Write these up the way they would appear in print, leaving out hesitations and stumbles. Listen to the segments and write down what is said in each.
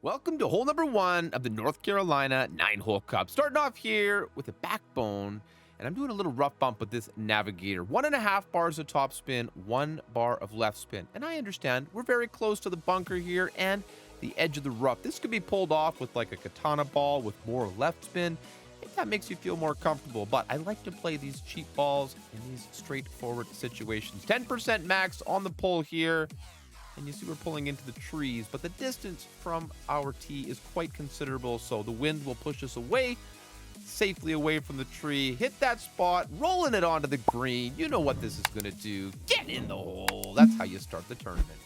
Welcome to hole number one of the North Carolina 9-hole cup. Starting off here with a backbone, and I'm doing a little rough bump with this navigator. 1.5 bars of top spin, 1 bar of left spin. And I understand we're very close to the bunker here and the edge of the rough. This could be pulled off with like a katana ball with more left spin, if that makes you feel more comfortable. But I like to play these cheap balls in these straightforward situations. 10% max on the pull here. And you see we're pulling into the trees, but the distance from our tee is quite considerable, so the wind will push us away, safely away from the tree. Hit that spot, rolling it onto the green. You know what this is going to do. Get in the hole. That's how you start the tournament.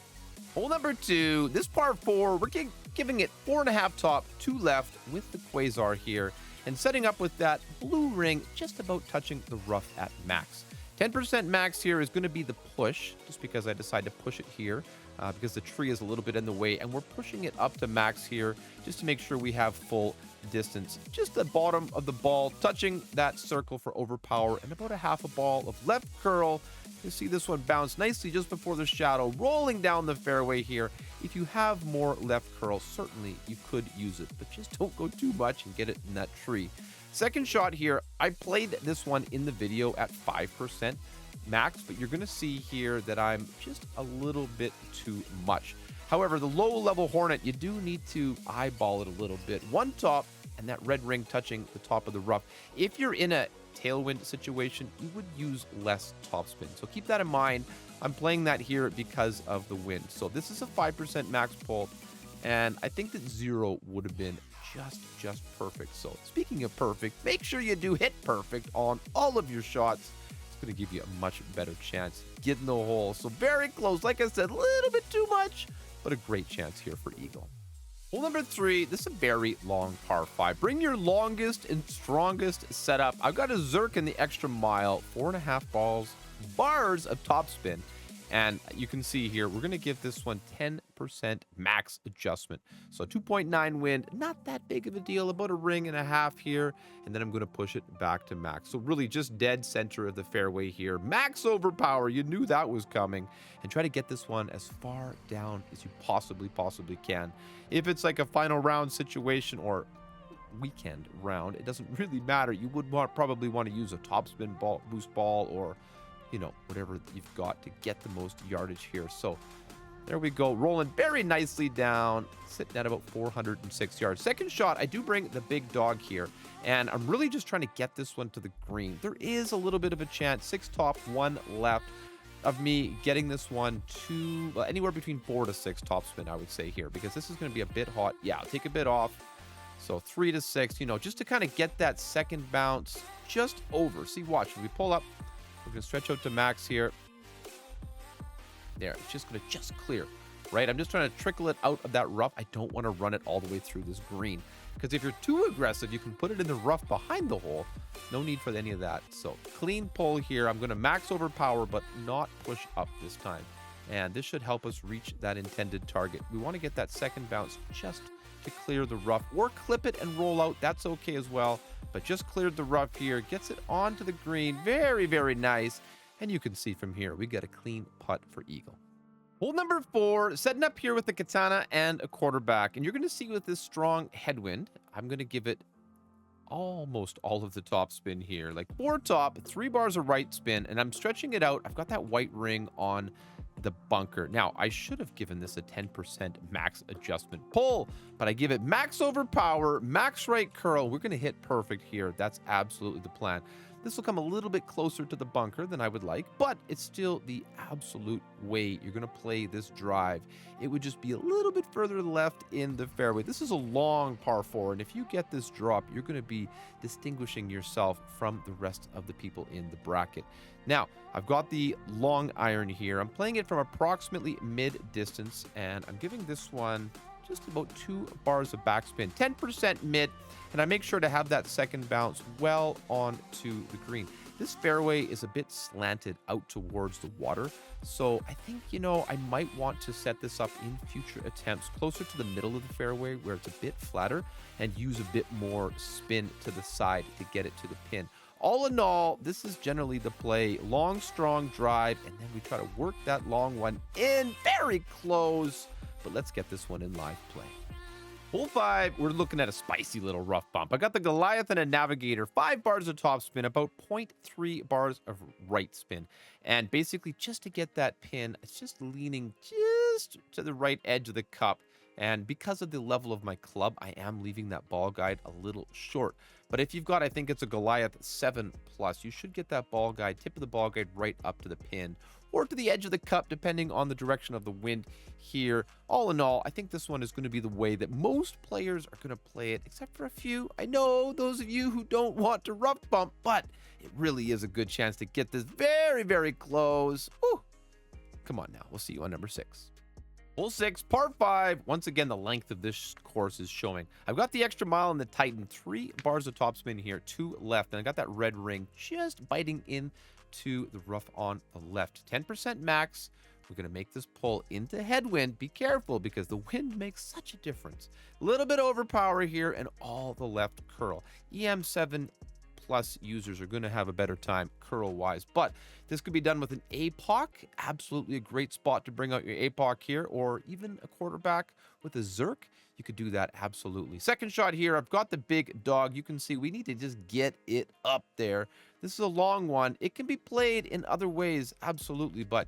Hole number 2, this par 4, we're giving it 4.5 top, 2 left with the quasar here, and setting up with that blue ring just about touching the rough at max. 10% max here is going to be the push, just because I decided to push it here. Because the tree is a little bit in the way, and we're pushing it up to max here just to make sure we have full distance. Just the bottom of the ball touching that circle for overpower, and about a half a ball of left curl. You see this one bounce nicely just before the shadow, rolling down the fairway here. If you have more left curl, certainly you could use it, but just don't go too much and get it in that tree. Second shot here, I played this one in the video at 5% max, but you're going to see here that I'm just a little bit too much. However, the low level Hornet, you do need to eyeball it a little bit. One top and that red ring touching the top of the rough. If you're in a tailwind situation, you would use less topspin. So keep that in mind. I'm playing that here because of the wind. So this is a 5% max pull, and I think that 0 would have been just perfect. So speaking of perfect, make sure you do hit perfect on all of your shots. Going to give you a much better chance getting the hole. So very close. Like I said, a little bit too much, but a great chance here for eagle. Hole number 3, this is a very long par 5. Bring your longest and strongest setup. I've got a Zerk in the extra mile, 4.5 bars of topspin. And you can see here, we're going to give this one 10% max adjustment. So 2.9 wind, not that big of a deal, about a ring and a half here. And then I'm going to push it back to max. So really just dead center of the fairway here. Max overpower, you knew that was coming. And try to get this one as far down as you possibly can. If it's like a final round situation or weekend round, it doesn't really matter. You would probably want to use a topspin ball, boost ball, or whatever you've got to get the most yardage here. So there we go, rolling very nicely down, sitting at about 406 yards. Second shot, I do bring the big dog here, and I'm really just trying to get this one to the green. There is a little bit of a chance, 6 top, 1 left, of me getting this one to anywhere between 4 to 6 topspin, I would say here, because this is going to be a bit hot. Yeah, I'll take a bit off. So 3 to 6, just to kind of get that second bounce just over. See, watch, when we pull up, we're going to stretch out to max here. There, it's just going to clear, right? I'm just trying to trickle it out of that rough. I don't want to run it all the way through this green, because if you're too aggressive, you can put it in the rough behind the hole. No need for any of that. So clean pull here. I'm going to max overpower, but not push up this time. And this should help us reach that intended target. We want to get that second bounce just to clear the rough, or clip it and roll out. That's okay as well. But just cleared the rough here, gets it onto the green. Very nice. And you can see from here, we got a clean putt for eagle. Hole number 4, setting up here with the katana and a quarterback. And you're going to see with this strong headwind, I'm going to give it almost all of the top spin here. Like 4 top, 3 bars of right spin, and I'm stretching it out. I've got that white ring on the bunker. Now, I should have given this a 10% max adjustment pull, but I give it max overpower, max right curl. We're going to hit perfect here. That's absolutely the plan. This will come a little bit closer to the bunker than I would like, but it's still the absolute way you're going to play this drive. It would just be a little bit further left in the fairway. This is a long par 4, and if you get this drop, you're going to be distinguishing yourself from the rest of the people in the bracket. Now, I've got the long iron here. I'm playing it from approximately mid-distance, and I'm giving this one just about 2 bars of backspin, 10% mid, and I make sure to have that second bounce well onto the green. This fairway is a bit slanted out towards the water, so I think, I might want to set this up in future attempts closer to the middle of the fairway where it's a bit flatter, and use a bit more spin to the side to get it to the pin. All in all, this is generally the play. Long, strong drive, and then we try to work that long one in very close. But let's get this one in live play. Hole 5, we're looking at a spicy little rough bump. I got the Goliath and a Navigator, 5 bars of top spin, about 0.3 bars of right spin. And basically, just to get that pin, it's just leaning just to the right edge of the cup. And because of the level of my club, I am leaving that ball guide a little short. But if you've got, I think it's a Goliath 7+, you should get that ball guide, tip of the ball guide right up to the pin or to the edge of the cup, depending on the direction of the wind here. All in all, I think this one is going to be the way that most players are going to play it, except for a few. I know those of you who don't want to rough bump, but it really is a good chance to get this very, very close. Whew. Come on now, we'll see you on number 6. Hole 6, par 5. Once again, the length of this course is showing. I've got the extra mile in the Titan, 3 bars of topspin here, 2 left, and I got that red ring just biting in to the rough on the left. 10% max. We're going to make this pull into headwind. Be careful because the wind makes such a difference. A little bit overpower here and all the left curl. EM7 plus users are going to have a better time curl wise, but this could be done with an APOC. Absolutely a great spot to bring out your APOC here, or even a quarterback with a Zerk. You could do that absolutely. Second shot here, I've got the big dog. You can see we need to just get it up there. This is a long one. It can be played in other ways, absolutely, but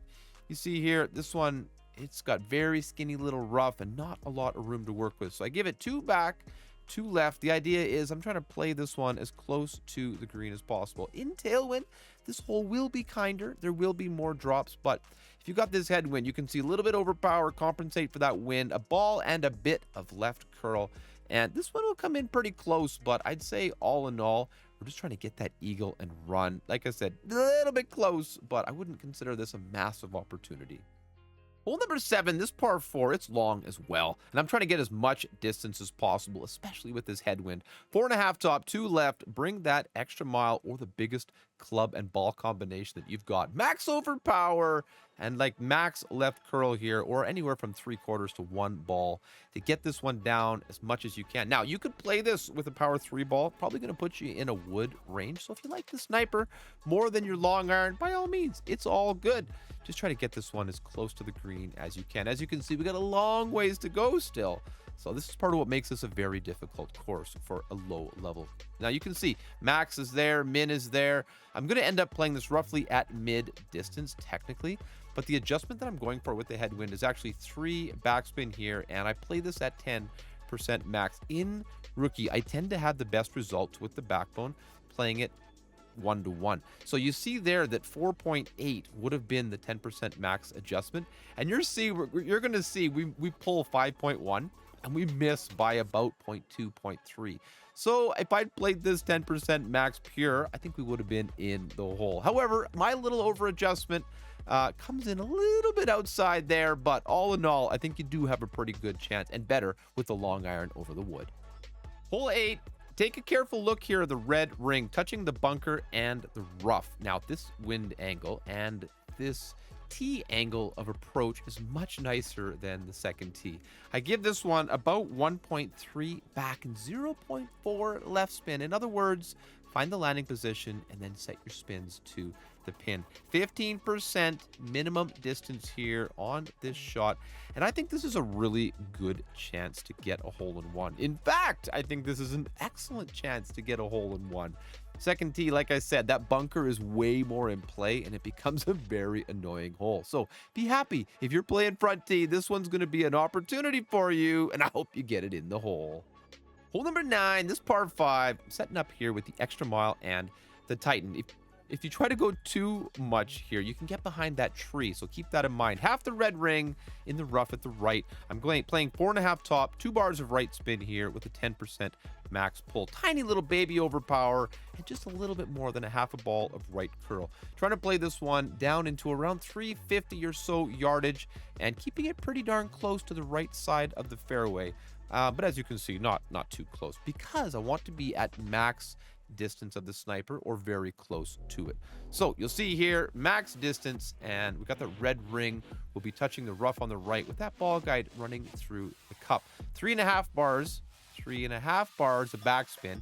you see here, this one, it's got very skinny little rough and not a lot of room to work with. So I give it 2 back, 2 left. The idea is I'm trying to play this one as close to the green as possible. In tailwind, this hole will be kinder. There will be more drops, but if you got this headwind, you can see a little bit overpower, compensate for that wind, a ball and a bit of left curl. And this one will come in pretty close, but I'd say all in all, we're just trying to get that eagle and run. Like I said, a little bit close, but I wouldn't consider this a massive opportunity. Hole number 7, this par 4, it's long as well, and I'm trying to get as much distance as possible, especially with this headwind. 4.5 top, 2 left, bring that extra mile or the biggest club and ball combination that you've got. Max overpower and like max left curl here, or anywhere from 3/4 to 1 ball to get this one down as much as you can. Now, you could play this with a power 3 ball, probably going to put you in a wood range. So if you like the sniper more than your long iron, by all means, it's all good. Just try to get this one as close to the green as you can. As you can see, we got a long ways to go still. So this is part of what makes this a very difficult course for a low level. Now you can see max is there, min is there. I'm going to end up playing this roughly at mid distance technically, but the adjustment that I'm going for with the headwind is actually 3 backspin here, and I play this at 10% max. In rookie, I tend to have the best results with the backbone, playing it 1-to-1. So you see there that 4.8 would have been the 10% max adjustment, and you're going to see we pull 5.1 and we miss by about 0.2, 0.3. So if I'd played this 10% max pure, I think we would have been in the hole. However, my little over adjustment comes in a little bit outside there, but all in all, I think you do have a pretty good chance, and better with the long iron over the wood. Hole 8. Take a careful look here at the red ring touching the bunker and the rough. Now, this wind angle and this tee angle of approach is much nicer than the second tee. I give this one about 1.3 back and 0.4 left spin. In other words, find the landing position and then set your spins to the pin. 15% minimum distance here on this shot, and I think this is a really good chance to get a hole-in-one. In fact, I think this is an excellent chance to get a hole-in-one. Second tee, like I said, that bunker is way more in play, and it becomes a very annoying hole. So be happy. If you're playing front tee, this one's going to be an opportunity for you, and I hope you get it in the hole. Hole number 9, this par 5, I'm setting up here with the extra mile and the Titan. If you try to go too much here, you can get behind that tree, so keep that in mind. Half the red ring in the rough at the right. I'm playing 4.5 top, 2 bars of right spin here with a 10% max pull. Tiny little baby overpower, and just a little bit more than a half a ball of right curl. Trying to play this one down into around 350 or so yardage, and keeping it pretty darn close to the right side of the fairway. But as you can see, not too close, because I want to be at max distance of the sniper or very close to it. So you'll see here max distance, and we got the red ring. We'll be touching the rough on the right with that ball guide running through the cup. 3.5 bars of backspin,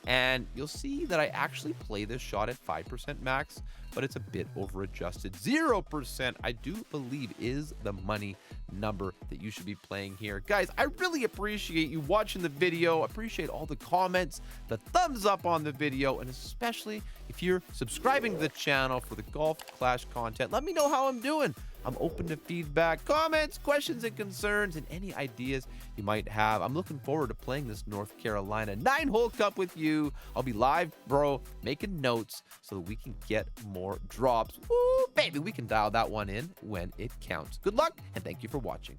and you'll see that I actually play this shot at 5% max, but it's a bit over adjusted. 0%, I do believe, is the money number that you should be playing here. Guys, I really appreciate you watching the video. I appreciate all the comments, the thumbs up on the video, and especially if you're subscribing to the channel for the Golf Clash content. Let me know how I'm doing. I'm open to feedback, comments, questions, and concerns, and any ideas you might have. I'm looking forward to playing this North Carolina 9-hole cup with you. I'll be live, bro, making notes so that we can get more drops. Woo, baby, we can dial that one in when it counts. Good luck, and thank you for watching.